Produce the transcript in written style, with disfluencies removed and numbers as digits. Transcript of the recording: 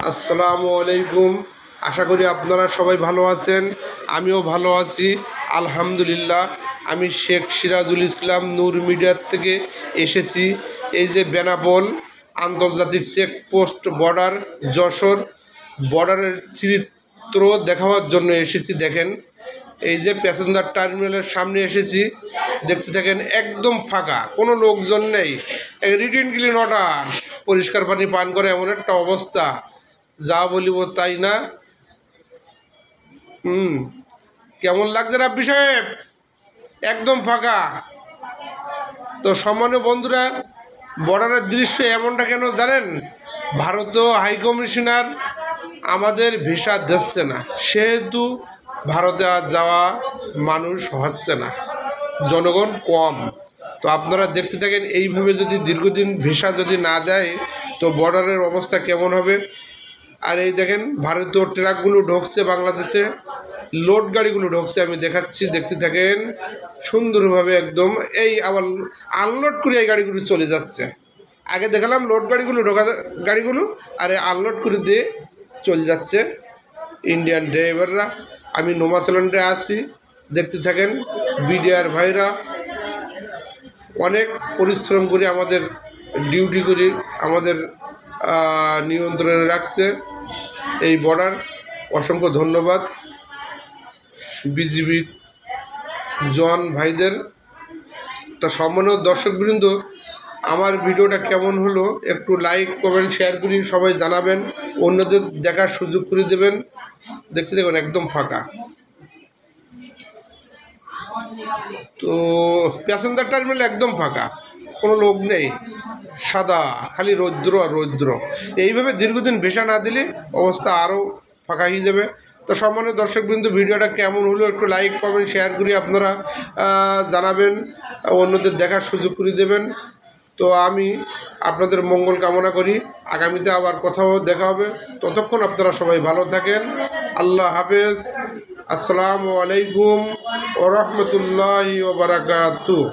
আসসালামু আলাইকুম। আশা করি আপনারা সবাই ভালো আছেন, আমিও ভালো আছি আলহামদুলিল্লাহ। আমি শেখ সিরাজুল ইসলাম নূর মিডিয়ার থেকে এসেছি। এই যে বেনাপোল আন্তর্জাতিক চেকপোস্ট বর্ডার যশোর বর্ডারের চিত্র দেখাবার জন্য এসেছি। দেখেন, এই যে প্যাসেঞ্জার টার্মিনালের সামনে এসেছি, দেখতে থাকেন একদম ফাঁকা, কোনো লোকজন নেই। রিটেন ক্লিন অর্ডার, পরিষ্কার পানি পান করে এমন একটা অবস্থা, যা বলিব তাই না। কেমন লাগছে রাব্বি সাহেব? একদম ফাঁকা। তো সম্মানীয় বন্ধুরা, বর্ডারের দৃশ্য এমনটা কেন জানেন? ভারতীয় হাইকমিশনার আমাদের ভিসা দিচ্ছে না, সেহেতু ভারতে আর যাওয়া মানুষ হচ্ছে না, জনগণ কম। তো আপনারা দেখতে থাকেন, এইভাবে যদি দীর্ঘদিন ভিসা যদি না দেয় তো বর্ডারের অবস্থা কেমন হবে। আর এই দেখেন, ভারতীয় ট্রাকগুলো ঢুকছে বাংলাদেশে, লোড গাড়িগুলো ঢুকছে, আমি দেখাচ্ছি, দেখতে থাকেন সুন্দরভাবে একদম। এই আবার আনলোড করে এই গাড়িগুলো চলে যাচ্ছে। আগে দেখালাম লোড গাড়িগুলো ঢোকা গাড়িগুলো, আর আনলোড করে দিয়ে চলে যাচ্ছে ইন্ডিয়ান ড্রাইভাররা। আমি নোমাসল্যান্ডে আছি, দেখতে থাকেন। বিডিআর ভাইরা অনেক পরিশ্রম করে আমাদের ডিউটি করি, আমাদের নিয়ন্ত্রণে রাখছে এই বর্ডার। অসংখ্য ধন্যবাদ বিজিবি জওয়ান ভাইদের। তো সম্মানীয় দর্শকবৃন্দ, আমার ভিডিওটা কেমন হলো একটু লাইক কমেন্ট শেয়ার করে সবাই জানাবেন, অন্যদের দেখার সুযোগ করে দেবেন। দেখতে দেখুন একদম ফাঁকা। তো প্যাসেঞ্জার টার্মিনাল একদম ফাঁকা, কোনো লোক নেই, সাদা, খালি রৌদ্র আর রৌদ্র। এইভাবে দীর্ঘদিন ভিসা না দিলে অবস্থা আরও ফাঁকা হয়ে যাবে। তো সম্মানীয় দর্শকবৃন্দ, ভিডিওটা কেমন হলো একটু লাইক কমেন্ট শেয়ার করে আপনারা জানাবেন, অন্যদের দেখার সুযোগ করে দেবেন। তো আমি আপনাদের মঙ্গল কামনা করি। আগামীতে আবার কোথাও দেখা হবে, ততক্ষণ আপনারা সবাই ভালো থাকেন। আল্লাহ হাফেজ। আসসালামু আলাইকুম ওয়া রাহমাতুল্লাহি ওয়া বারাকাতুহু।